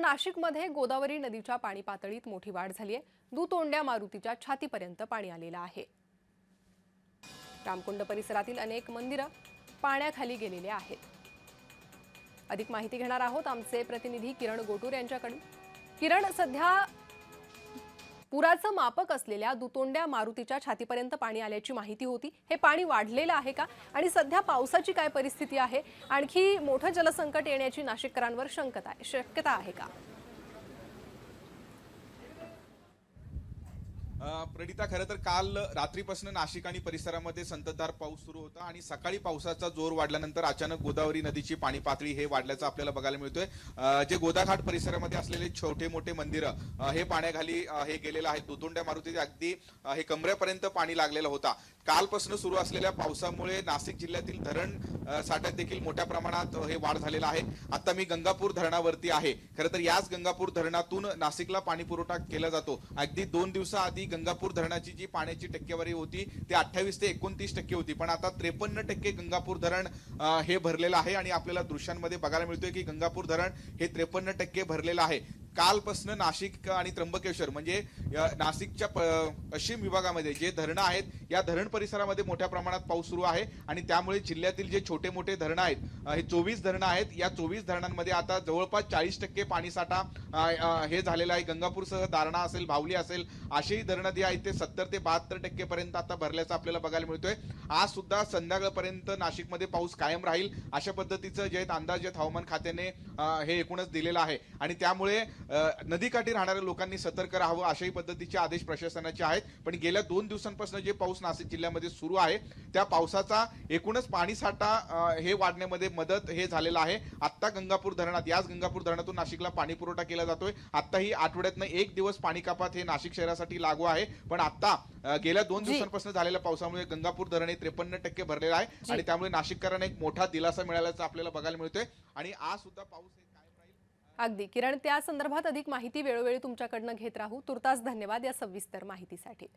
नाशिकमध्ये गोदावरी नदीच्या पाणी पातळीत मोठी वाढ झाली आहे। दुतोंड्या मारुतीच्या छातीपर्यंत पाणी आलेलं आहे। रामकुंड परिसरातील अनेक मंदिरं पाण्याखाली गेलेले आहेत। अधिक माहिती घेणार आहोत आमचे प्रतिनिधी किरण गोटूर यांच्याकडून। किरण, सध्या पुराचं मापक असलेल्या दुतोंड्या मारुतीच्या छातीपर्यंत पाणी आल्याची माहिती होती। हे पाणी वाढलेलं आहे का आणि सध्या पावसाची काय परिस्थिती आहे? आणखी मोठं जलसंकट येण्याची नाशिककरांवर शक्यता आहे का? प्रणिता, खरं तर काल रात्रीपासून नाशिक आणि परिसरामध्ये संततधार पाऊस सुरू होता आणि सकाळी पावसाचा जोर वाढल्यानंतर अचानक गोदावरी नदीची पाणी पातळी हे वाढल्याचं आपल्याला बघायला मिळतोय। जे गोदाघाट परिसरामध्ये असलेले छोटे मोठे मंदिरं हे पाण्याखाली हे गेलेलं आहे। दुतोंड्या मारुतीचे अगदी हे कमरेपर्यंत पाणी लागलेलं होता। कालपासून सुरू असलेल्या पावसामुळे नाशिक जिल्ह्यातील धरण साठ्यात देखील मोठ्या प्रमाणात हे वाढ झालेला आहे। आता मी गंगापूर धरणावरती आहे। खरं तर याच गंगापूर धरणातून नाशिकला पाणी पुरवठा केला जातो। अगदी 2 दिवसाआधी गंगापूर धरणाची जी पाण्याची टक्केवारी होती ती 28 ते 29% होती, पण आता 53% गंगापूर धरण हे भरलेलं आहे आणि आपल्याला दृश्यांमध्ये बघायला मिळतोय की गंगापूर धरण हे 53% भरलेलं आहे। कालपासून नाशिक आणि त्र्यंबकेश्वर म्हणजे नाशिकच्या पश्चिम विभागामध्ये जे धरणं आहेत या धरण परिसरामध्ये मोठ्या प्रमाणात पाऊस सुरू आहे आणि त्यामुळे जिल्ह्यातील जे छोटे मोठे धरणं आहेत हे 24 धरणं आहेत। या 24 धरणांमध्ये आता जवळपास 40% पाणीसाठा हे झालेला आहे। गंगापूरसह दारणा असेल, भावली असेल अशी धरणं जी आहेत ते 70 ते 72% पर्यंत आता भरल्याचं आपल्याला बघायला मिळतोय। आज सुद्धा संध्याकाळपर्यंत नाशिकमध्ये पाऊस कायम राहील अशा पद्धतीचं जे अंदाज हवामान खात्याने हे एकूणच दिलेलं आहे आणि त्यामुळे नदीकाठी राहणाऱ्या लोकांनी सतर्क राहावं अशाही पद्धतीचे आदेश प्रशासनाचे आहेत। पण गेल्या 2 दिवसांपासून जे पाऊस नाशिक जिल्ह्यामध्ये सुरू आहे त्या पावसाचा एकूणच पाणीसाठा हे वाढण्यामध्ये मदत हे झालेला आहे। आता गंगापूर धरणात याच गंगापूर धरणातून नाशिकला पाणी पुरवठा केला जातोय। आताही आठवड्यातनं 1 दिवस पाणी कपात हे नाशिक शहरासाठी लागू आहे, पण आता गेल्या 2 दिवसांपासून झालेल्या पावसामुळे गंगापूर धरण हे 53% भरलेलं आहे आणि त्यामुळे नाशिककरांना एक मोठा दिलासा मिळाल्याचं आपल्याला बघायला मिळतोय आणि आज सुद्धा पाऊस अगदी किरण, त्या संदर्भात अधिक माहिती वेळोवेळी तुमच्याकडनं घेत राहू। तुर्तास धन्यवाद या सविस्तर माहितीसाठी।